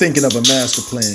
Thinking of a master plan.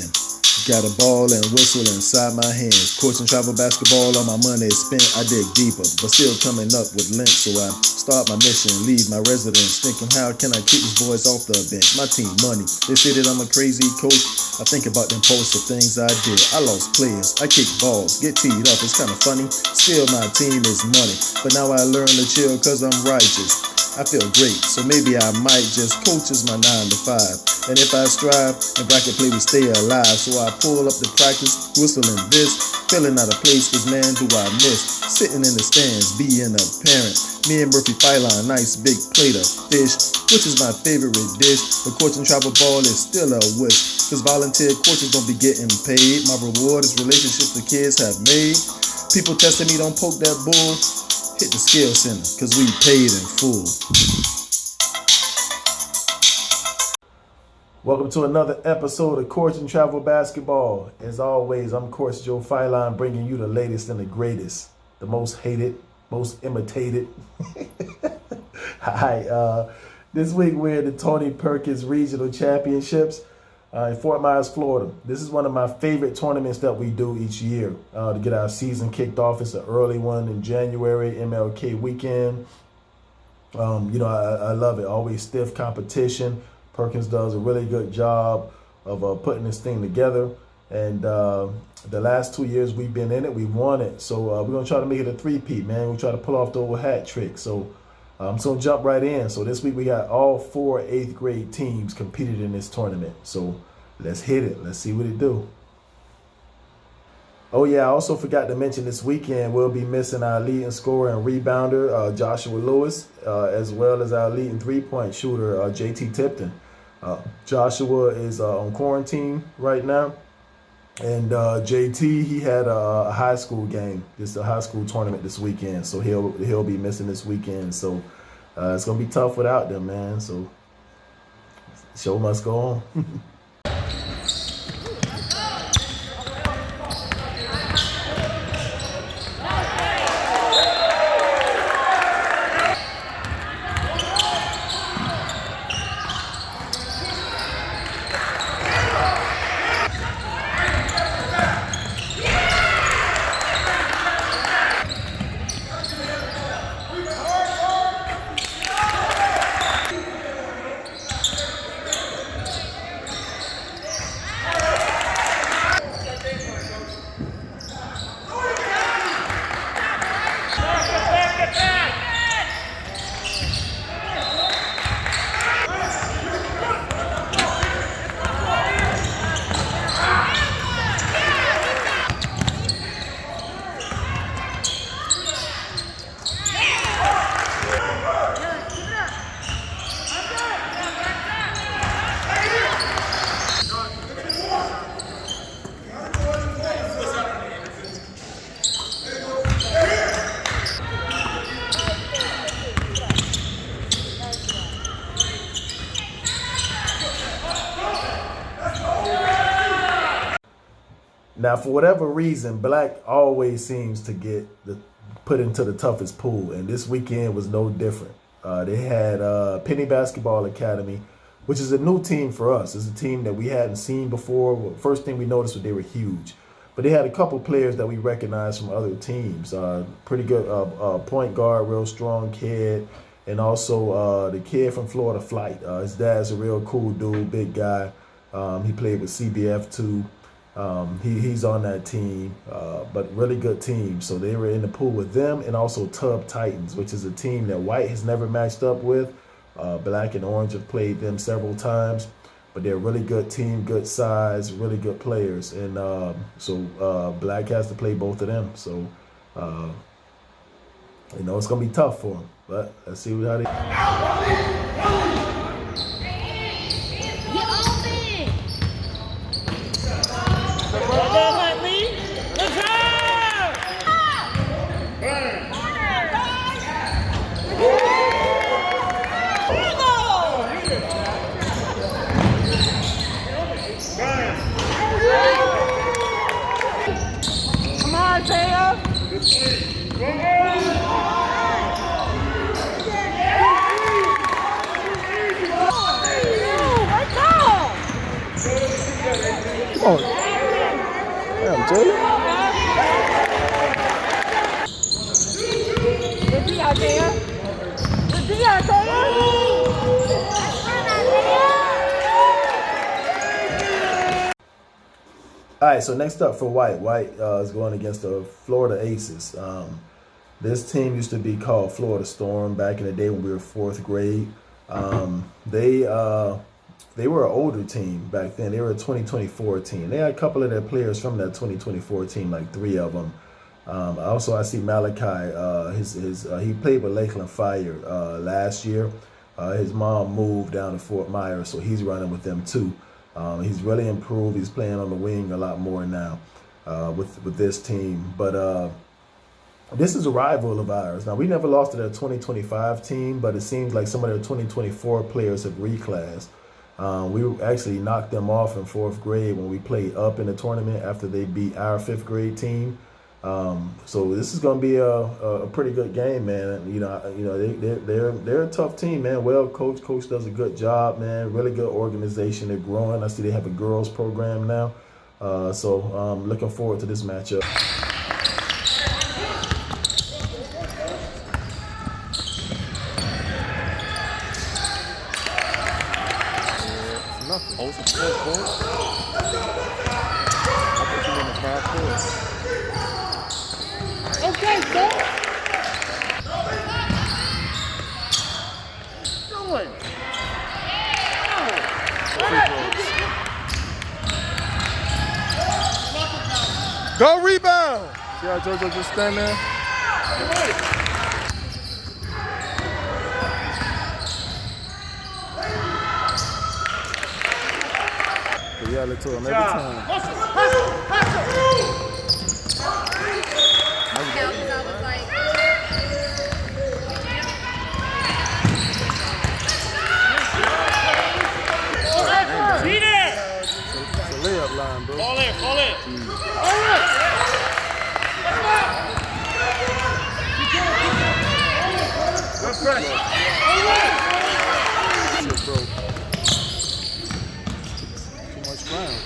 Got a ball and whistle inside my hands. Courts and travel basketball, all my money is spent. I dig deeper, but still coming up with length. So I start my mission, leave my residence, thinking how can I keep these boys off the bench? My team money. They say that I'm a crazy coach. I think about them impulsive things I did. I lost players, I kick balls, get teed up. It's kind of funny. Still my team is money, but now I learn to chill cause I'm righteous. I feel great, so maybe I might just coach as my 9 to 5. And if I strive, and bracket play will stay alive. So I pull up the practice, whistling this, feeling out of place, cause man do I miss sitting in the stands, being a parent. Me and Murphy fight on a nice big plate of fish, which is my favorite dish. But coaching travel ball is still a wish, cause volunteer coaches don't be getting paid. My reward is relationships the kids have made. People testing me, don't poke that bull. Hit the scale center, cause we paid in full. Welcome to another episode of Coarching Travel Basketball. As always, I'm Coach Joe Filine, bringing you the latest and the greatest, the most hated, most imitated. Hi, this week we're at the Tony Perkins Regional Championships in Fort Myers, Florida. This is one of my favorite tournaments that we do each year to get our season kicked off. It's an early one in January, MLK weekend. I love it. Always stiff competition. Perkins does a really good job of putting this thing together. And the last 2 years we've been in it, we won it. So we're going to try to make it a three-peat, man. We try to pull off the old hat trick. So I'm going to jump right in. So this week we got all 4 8th grade teams competed in this tournament. So let's hit it. Let's see what it do. Oh, yeah, I also forgot to mention this weekend we'll be missing our leading scorer and rebounder, Joshua Lewis, as well as our leading three-point shooter, JT Tipton. Joshua is on quarantine right now, and JT, he had a high school game, just a high school tournament this weekend, so he'll be missing this weekend. So it's gonna be tough without them, man. So the show must go on. Now, for whatever reason, black always seems to get put into the toughest pool, and this weekend was no different. They had Penny Basketball Academy, which is a new team for us. It's a team that we hadn't seen before. Well, first thing we noticed was they were huge, but they had a couple players that we recognized from other teams. Pretty good point guard, real strong kid, and also the kid from Florida Flight. His dad's a real cool dude, big guy. He played with CBF too. He's on that team, but really good team. So they were in the pool with them, and also Tub Titans, which is a team that white has never matched up with. Black and orange have played them several times, but they're a really good team, good size, really good players. And so black has to play both of them. So, it's going to be tough for them, but let's see how they... Come on. Damn, Jay. Good D out there. Good D out there. All right, so next up for White. White is going against the Florida Aces. This team used to be called Florida Storm back in the day when we were 4th grade. They were an older team back then. They were a 2024 team. They had a couple of their players from that 2024 team, like 3 of them. Also, I see Malachi. He played with Lakeland Fire last year. His mom moved down to Fort Myers, so he's running with them too. He's really improved. He's playing on the wing a lot more now with this team. But this is a rival of ours. Now, we never lost to their 2025 team, but it seems like some of their 2024 players have reclassed. We actually knocked them off in 4th grade when we played up in the tournament after they beat our 5th grade team. So this is going to be a pretty good game, man. They're a tough team, man. Well coached. Coach does a good job, man. Really good organization. They're growing. I see they have a girls program now. So looking forward to this matchup. Nothing. Hold some court. I put you in the half court. Okay, sir. Doing. Go rebound. See how JoJo just stand there? We yell it to him every time. Be there. It's a layup line, bro. Fall in. All right. Good pressure. Shit, bro. Too much ground.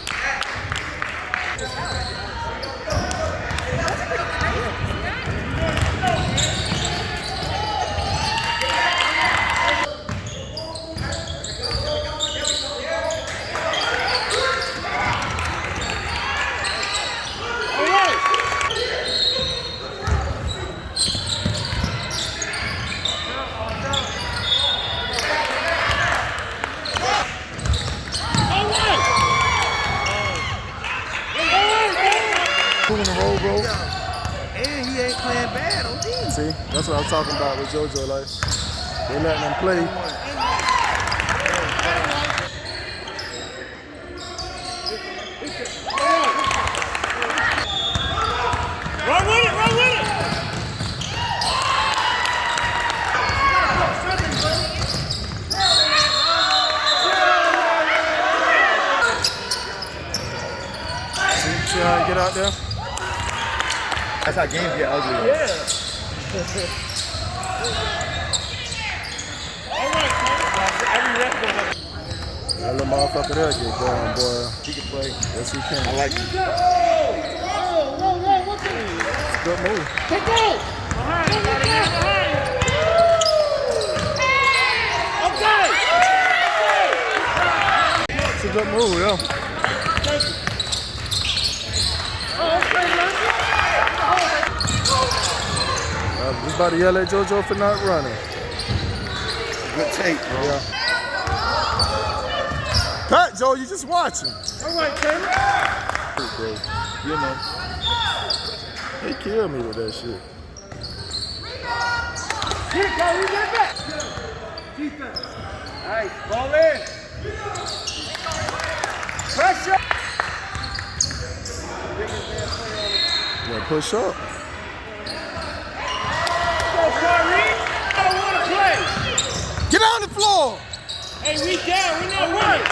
In a row, bro. And he ain't playing bad on defense. See, that's what I'm talking about with JoJo. Like, they letting them play. Run with it. See how you get out there? That's how games get ugly. Yeah. All right, That little motherfucker there get going, boy. He can play. Yes, he can. I like him. It's a good move. It's a good move, yeah. Just about to yell at JoJo for not running. Good take, bro. Yeah. Pat, Joe, you just watching. All right, Taylor. You know. They killed me with that shit. Here, go, we get back. Defense. All right, ball in. Pressure. Yeah, push up. Go, Kyrie. I don't want to play. Get on the floor. Hey, we down. We not winning.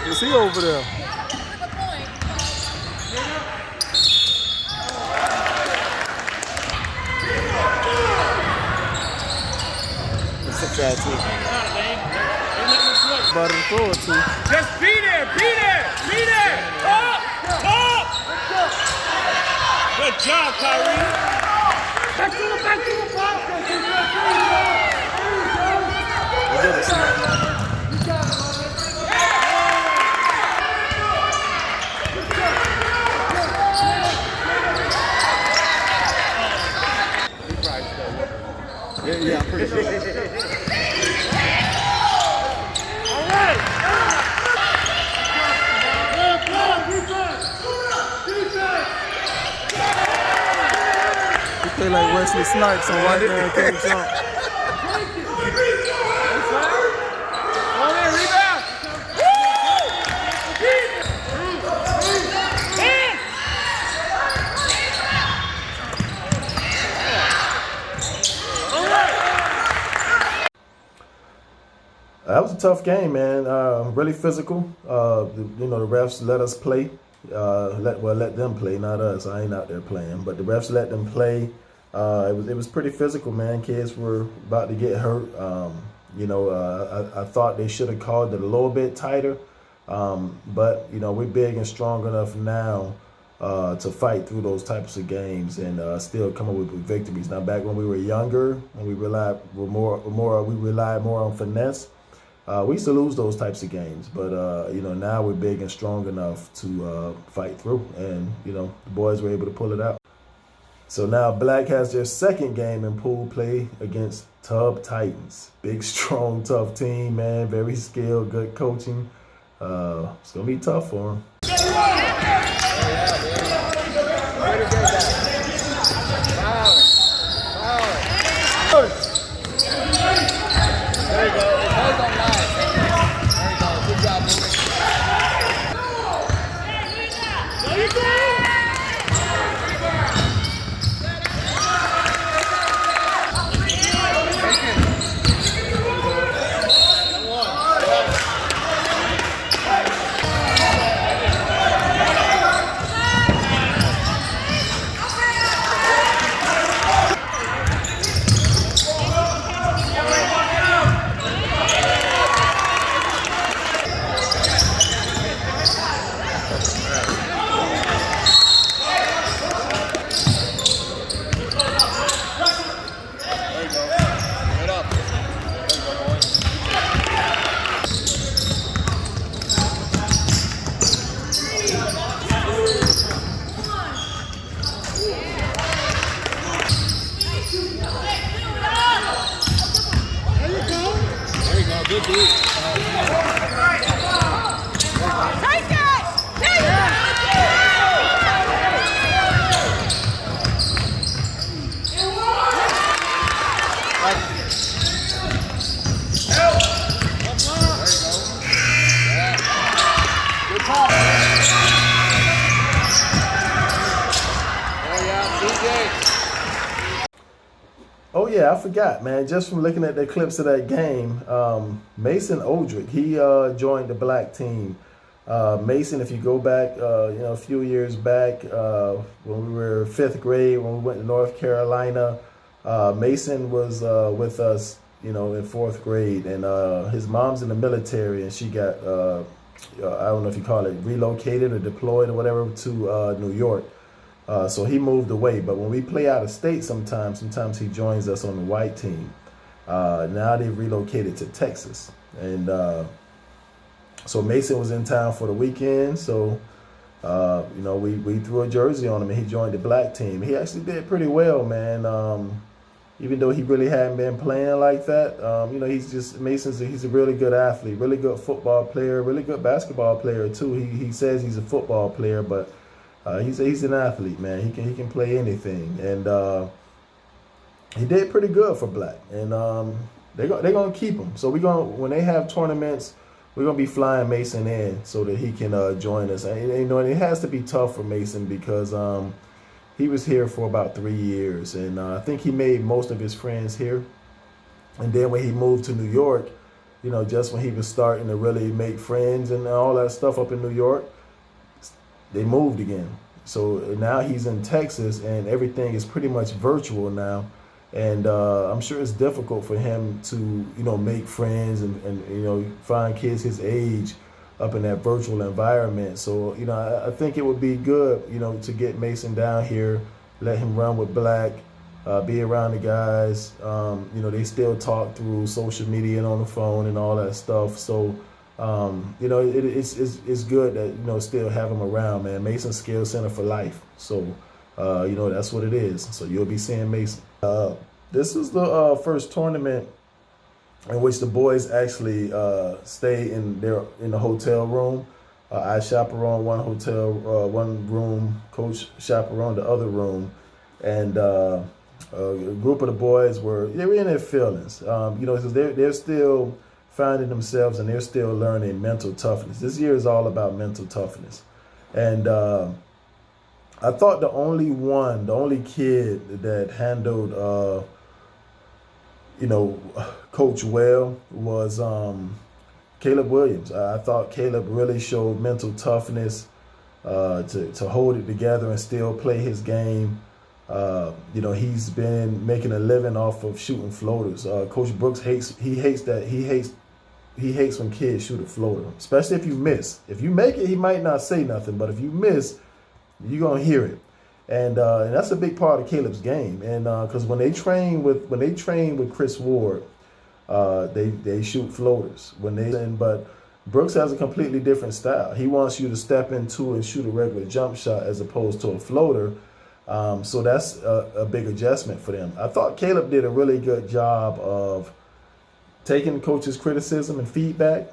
Is he over there? It's a bad team. They let me play. About to throw it to. Just be there, be there, be there. Up, up. Good job, Kyrie. Back to the ball. They did it, Snap. Yeah, I'm pretty sure. All right. He play like Wesley Snipes on White Man Can't Jump. On there, rebound. That was a tough game, man. Really physical. The refs let us play. Let them play, not us. I ain't out there playing, but the refs let them play. It was pretty physical, man. Kids were about to get hurt. I thought they should have called it a little bit tighter, but we're big and strong enough now to fight through those types of games and still come up with victories. Now, back when we were younger and we relied more on finesse. We used to lose those types of games, but now we're big and strong enough to fight through, and the boys were able to pull it out. So now Black has their second game in pool play against Tub Titans. Big, strong, tough team, man. Very skilled, good coaching. It's gonna be tough for them. Oh yeah, I forgot, man. Just from looking at the clips of that game, Mason Odrick, he joined the Black team. Mason, if you go back, a few years back, when we were 5th grade, when we went to North Carolina, Mason was with us, in 4th grade, and his mom's in the military, and she got, I don't know if you call it relocated or deployed or whatever to New York. So he moved away, but when we play out of state sometimes he joins us on the white team. Now they've relocated to Texas. And so Mason was in town for the weekend. So, we threw a jersey on him and he joined the Black team. He actually did pretty well, man. Even though he really hadn't been playing like that, he's a really good athlete, really good football player, really good basketball player too. He says he's a football player, but he's an athlete, man. He can play anything, and he did pretty good for Black. And they're gonna keep him. So when they have tournaments, we're gonna be flying Mason in so that he can join us. And it has to be tough for Mason because he was here for about 3 years, and I think he made most of his friends here. And then when he moved to New York, just when he was starting to really make friends and all that stuff up in New York, they moved again. So now he's in Texas and everything is pretty much virtual now. And I'm sure it's difficult for him to, make friends and find kids his age up in that virtual environment. So, I think it would be good, to get Mason down here, let him run with Black, be around the guys. They still talk through social media and on the phone and all that stuff. So, it's good that, still have him around, man. Mason Skills Center for life. So, that's what it is. So you'll be seeing Mason. This is the first tournament in which the boys actually stay in the hotel room. I chaperone one room, coach chaperoned the other room, and a group of the boys they were in their feelings. Because they're still finding themselves and they're still learning mental toughness. This year is all about mental toughness, and I thought the only kid that handled coach well was Caleb Williams. I thought Caleb really showed mental toughness to hold it together and still play his game. He's been making a living off of shooting floaters. Coach Brooks hates when kids shoot a floater, especially if you miss. If you make it, he might not say nothing, but if you miss, you're gonna hear it. And that's a big part of Caleb's game. And because when they train with Chris Ward, they shoot floaters but Brooks has a completely different style. He wants you to step into and shoot a regular jump shot as opposed to a floater. So that's a big adjustment for them. I thought Caleb did a really good job of taking the coach's criticism and feedback,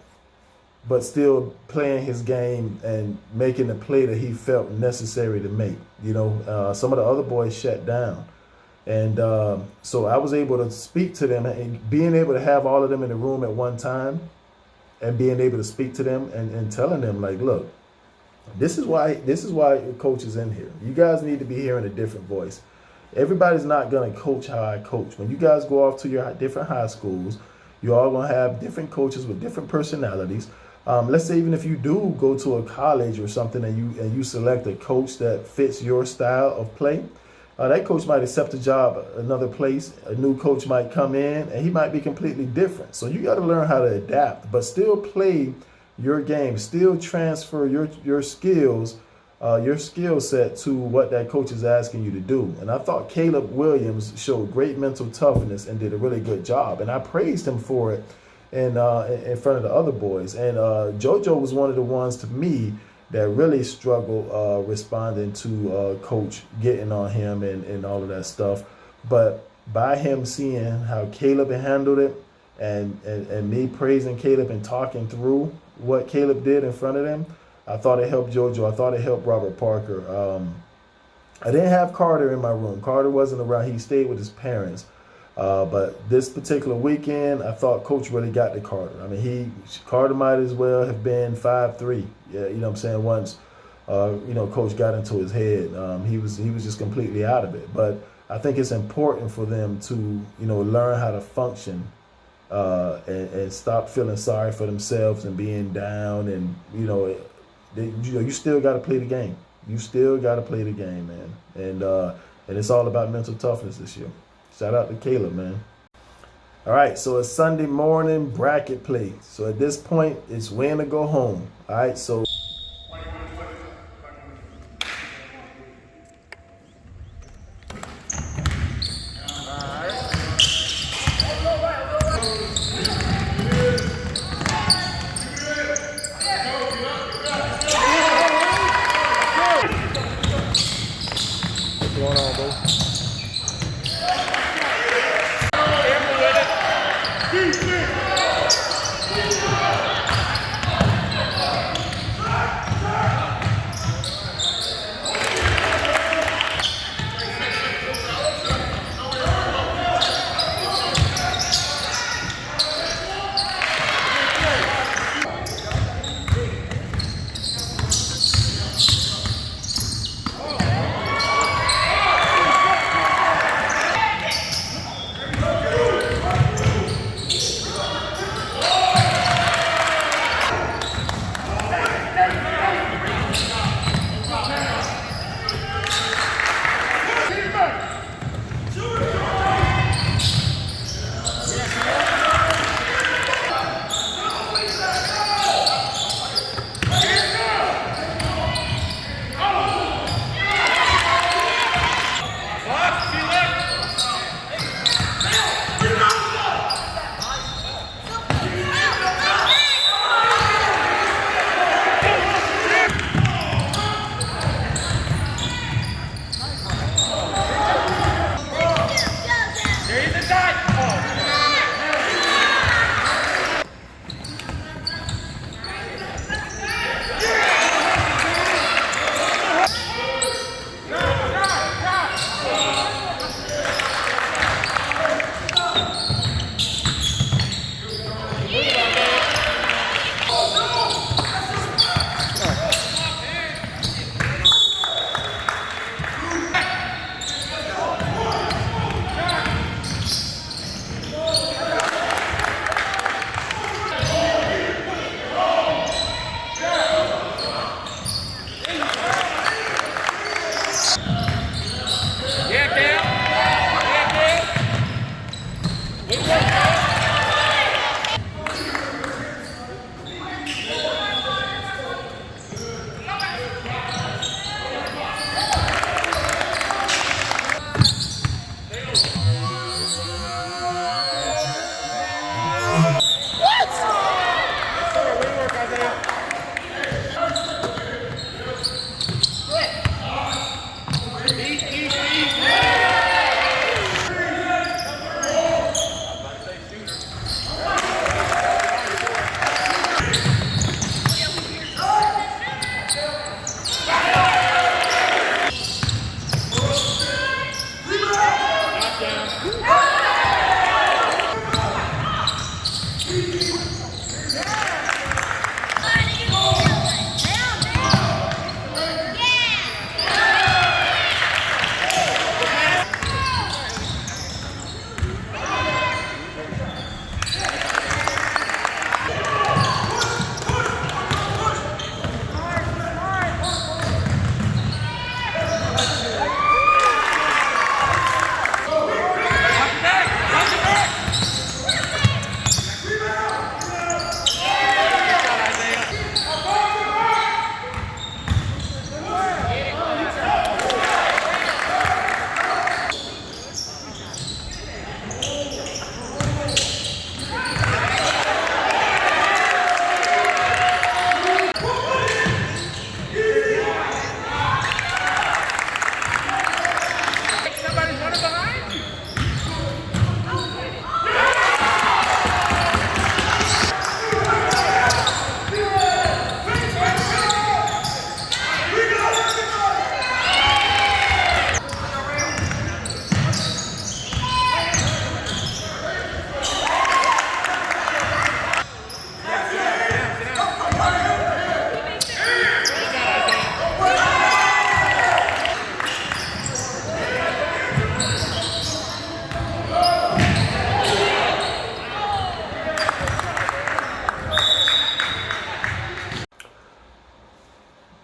but still playing his game and making the play that he felt necessary to make. Some of the other boys shut down. And so I was able to speak to them, and being able to have all of them in the room at one time and being able to speak to them and telling them, like, look, this is why coach is in here. You guys need to be hearing a different voice. Everybody's not going to coach how I coach. When you guys go off to your different high schools, you're all going to have different coaches with different personalities. Let's say even if you do go to a college or something and you select a coach that fits your style of play, that coach might accept a job another place. A new coach might come in and he might be completely different. So you got to learn how to adapt, but still play your game, still transfer your skills, your skill set to what that coach is asking you to do. And I thought Caleb Williams showed great mental toughness and did a really good job. And I praised him for it in front of the other boys. And JoJo was one of the ones, to me, that really struggled responding to coach getting on him and all of that stuff. But by him seeing how Caleb handled it and me praising Caleb and talking through what Caleb did in front of them, I thought it helped JoJo. I thought it helped Robert Parker. I didn't have Carter in my room. Carter wasn't around. He stayed with his parents. But this particular weekend, I thought Coach really got to Carter. I mean, Carter might as well have been 5'3". Yeah, you know what I'm saying? Once, Coach got into his head, he was just completely out of it. But I think it's important for them to, learn how to function and stop feeling sorry for themselves and being down. And, you still got to play the game. You still got to play the game, man. And it's all about mental toughness this year. Shout out to Caleb, man. All right, so it's Sunday morning bracket play. So at this point, it's win or go home. All right, so. What's going on, bro?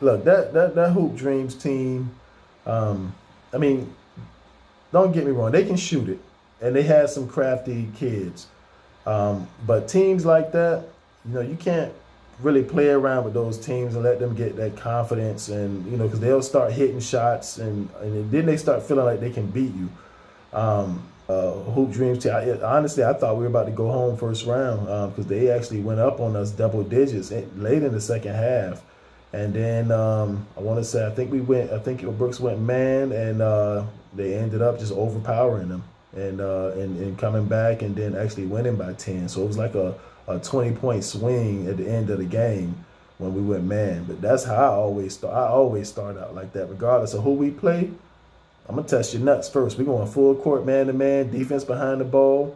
look, that Hoop Dreams team. I mean, don't get me wrong, they can shoot it, and they had some crafty kids. But teams like that, you can't really play around with those teams and let them get that confidence, and because they'll start hitting shots, and then they start feeling like they can beat you. Hoop Dreams team. Honestly, I thought we were about to go home first round because they actually went up on us double digits late in the second half, and then I want to say I think Brooks went man, and they ended up just overpowering them and coming back and then actually winning by 10. So it was like a 20-point swing at the end of the game when we went man. But that's how I always start. I always start out like that, regardless of who we play. I'm gonna test your nuts first. We're going full court, man to man, defense behind the ball.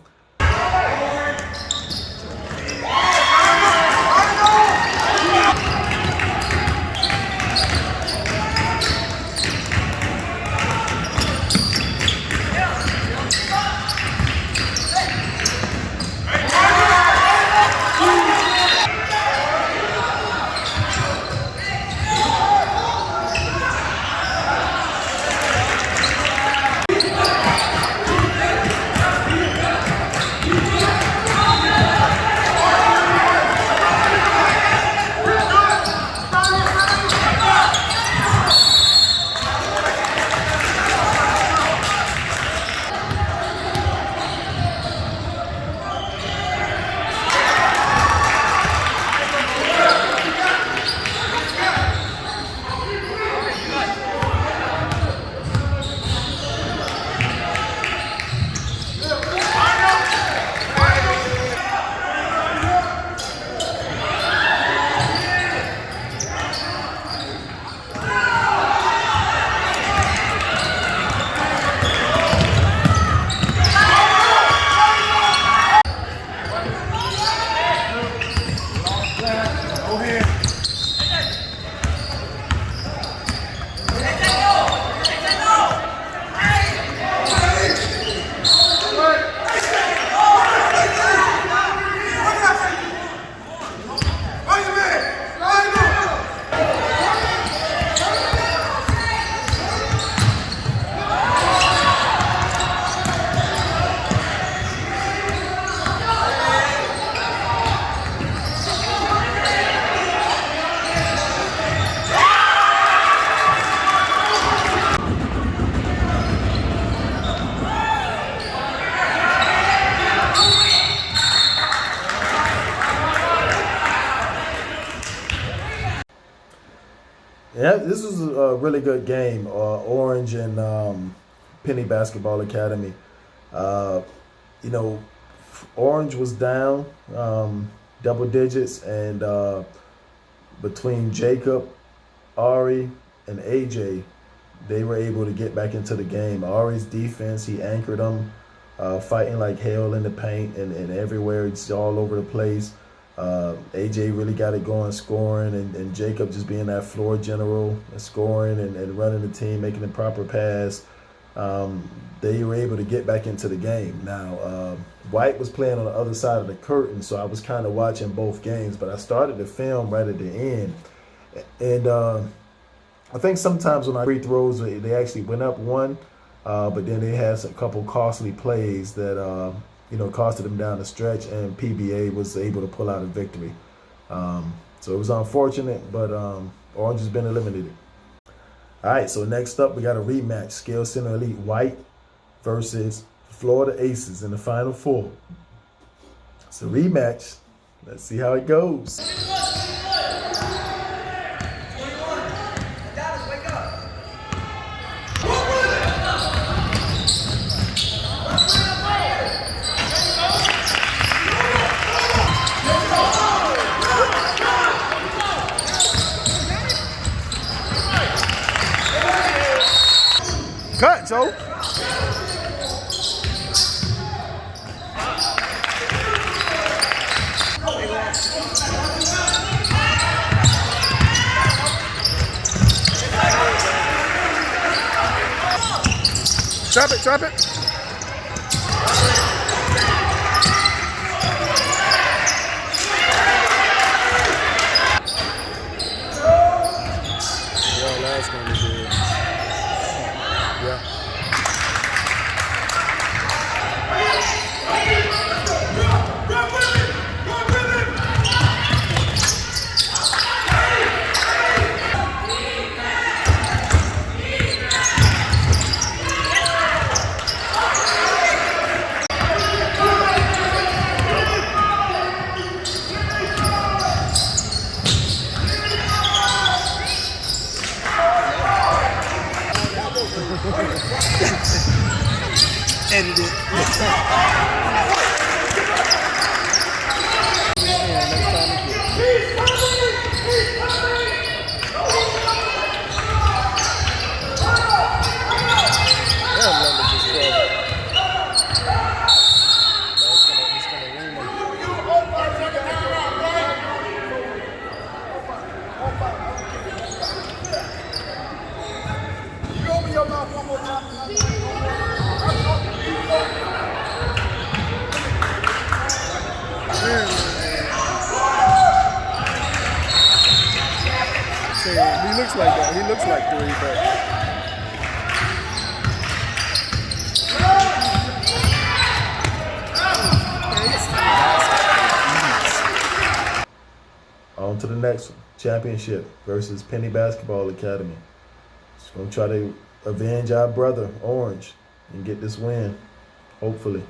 Yeah, this was a really good game. Orange and Penny Basketball Academy. You know, Orange was down double digits, and between Jacob, Ari, and AJ, they were able to get back into the game. Ari's defense, he anchored them, fighting like hell in the paint and everywhere. It's all over the place. AJ really got it going, scoring, and Jacob just being that floor general, scoring and running the team, making the proper pass. They were able to get back into the game. Now, White was playing on the other side of the curtain, so I was kind of watching both games, but I started the film right at the end. And I think sometimes when I free throws, they actually went up one, but then they had a couple costly plays that costed them down the stretch, and PBA was able to pull out a victory. So it was unfortunate, but Orange has been eliminated. All right, so next up, we got a rematch. Scale Center Elite White versus Florida Aces in the Final Four. It's a rematch. Let's see how it goes. Cut, Joe. Drop it, drop it. That's going to be good. Yeah. Edit it. He looks like that. He looks like 3, but On to the next one. Championship versus Penny Basketball Academy. Just gonna try to avenge our brother, Orange, and get this win, hopefully.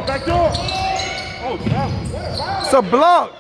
Back door. Oh, no. It's a block.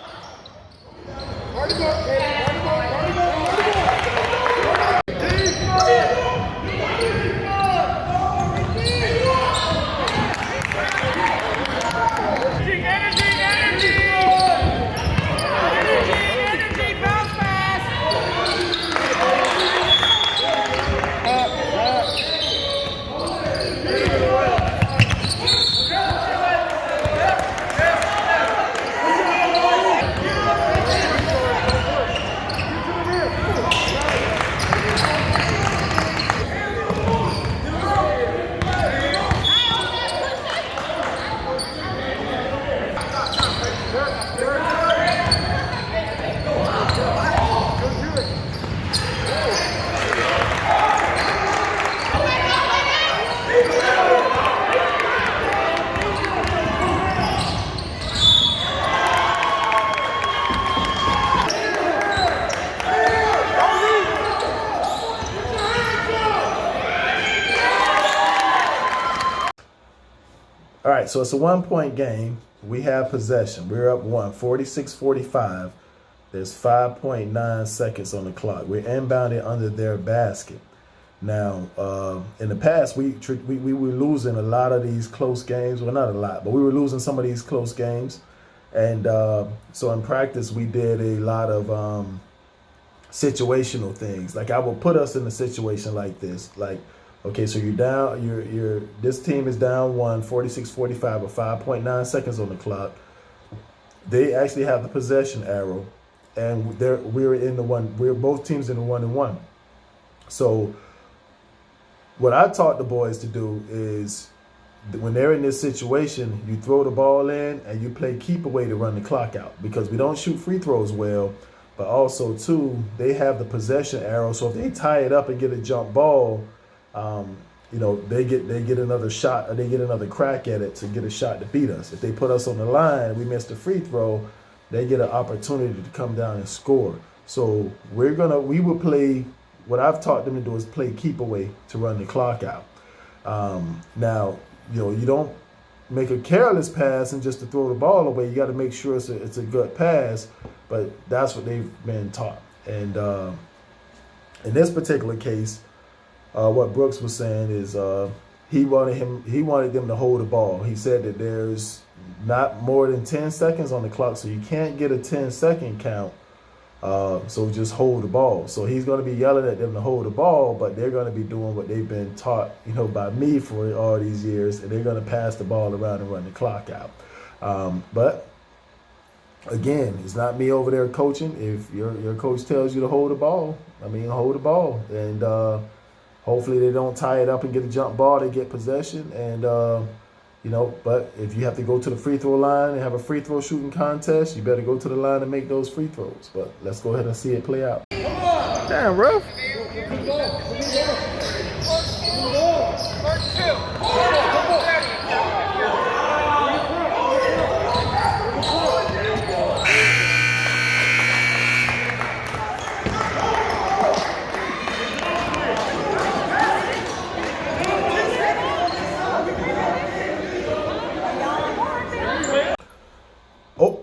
All right, so it's a 1-point game. We have possession. We're up 46-45. There's 5.9 seconds on the clock. We're inbounded under their basket. Now, in the past, we were losing a lot of these close games. Well, not a lot, but we were losing some of these close games. And so in practice, we did a lot of situational things. Like I will put us in a situation like this. Like, okay, so you're down, this team is down 46-45 with 5.9 seconds on the clock. They actually have the possession arrow, and we're both teams in the 1-and-1. So what I taught the boys to do is when they're in this situation, you throw the ball in and you play keep away to run the clock out, because we don't shoot free throws well, but also too they have the possession arrow. So if they tie it up and get a jump ball, they get another shot, or they get another crack at it to get a shot to beat us. If they put us on the line, we miss the free throw, they get an opportunity to come down and score. So we will play. What I've taught them to do is play keep away to run the clock out. Now, you don't make a careless pass and just to throw the ball away. You got to make sure it's a good pass, but that's what they've been taught. And in this particular case, what Brooks was saying is he wanted them to hold the ball. He said that there's not more than 10 seconds on the clock, so you can't get a 10-second count. So just hold the ball. So he's going to be yelling at them to hold the ball, but they're going to be doing what they've been taught, by me for all these years, and they're going to pass the ball around and run the clock out. But again, it's not me over there coaching. If your coach tells you to hold the ball, hold the ball, and hopefully they don't tie it up and get a jump ball. They get possession, and but if you have to go to the free throw line and have a free throw shooting contest, you better go to the line and make those free throws. But let's go ahead and see it play out. Damn, ref.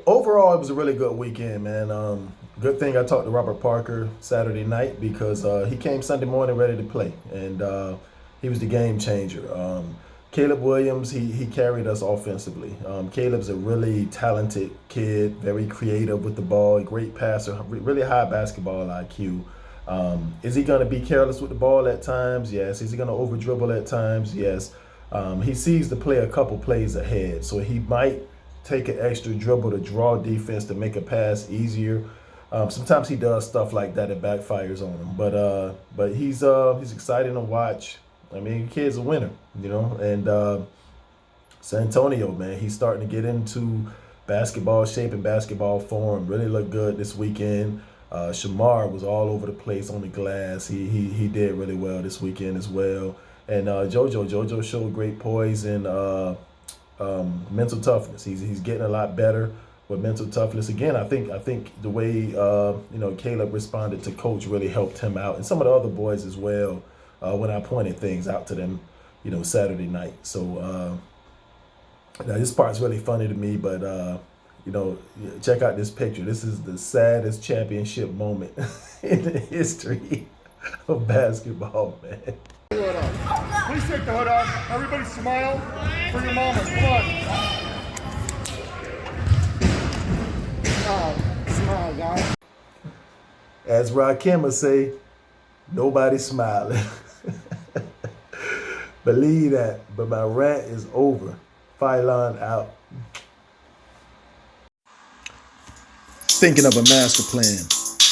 Overall, it was a really good weekend, man. Good thing I talked to Robert Parker Saturday night, because he came Sunday morning ready to play, and he was the game changer. Caleb Williams, he carried us offensively. Caleb's a really talented kid, very creative with the ball, a great passer, really high basketball IQ. Is he going to be careless with the ball at times? Yes. Is he going to over dribble at times? Yes. He sees the play a couple plays ahead, so he might take an extra dribble to draw defense to make a pass easier. Sometimes he does stuff like that, it backfires on him. But he's exciting to watch. The kid's a winner, And San Antonio, man, he's starting to get into basketball shape and basketball form. Really looked good this weekend. Shamar was all over the place on the glass. He did really well this weekend as well. And JoJo showed great poise and mental toughness. He's getting a lot better with mental toughness. Again, I think the way Caleb responded to coach really helped him out, and some of the other boys as well, when I pointed things out to them, Saturday night. So now this part's really funny to me, but check out this picture. This is the saddest championship moment in the history of basketball, man. Please take the hood off. Everybody smile for your mama. Come on. Smile, guys. As Rakim would say, nobody's smiling. Believe that. But my rant is over. Phylon out. Thinking of a master plan.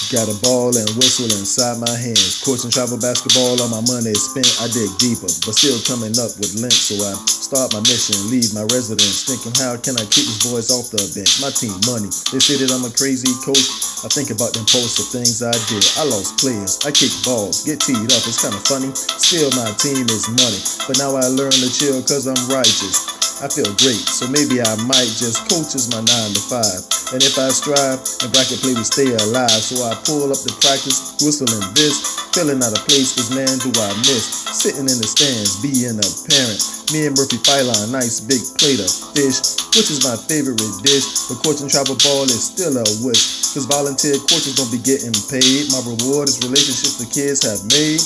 Got a ball and whistle inside my hands. Coarching travel basketball, all my money is spent. I dig deeper, but still coming up with length. So I start my mission, leave my residence, thinking how can I keep these boys off the bench? My team money. They say that I'm a crazy coach. I think about them posts of things I did. I lost players, I kick balls, get teed up. It's kind of funny. Still my team is money, but now I learn to chill cause I'm righteous. I feel great, so maybe I might just coach as my 9 to 5. And if I strive, and bracket play will stay alive. So I pull up the practice, whistling this, filling out a place, cause man do I miss sitting in the stands, being a parent. Me and Murphy Phylon, nice big plate of fish, which is my favorite dish. But coaching travel ball is still a wish, cause volunteer coaches don't be getting paid. My reward is relationships the kids have made.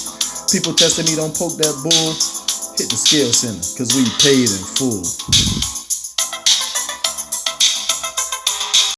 People testing me, don't poke that bull. Hit the scale center, cause we paid in full.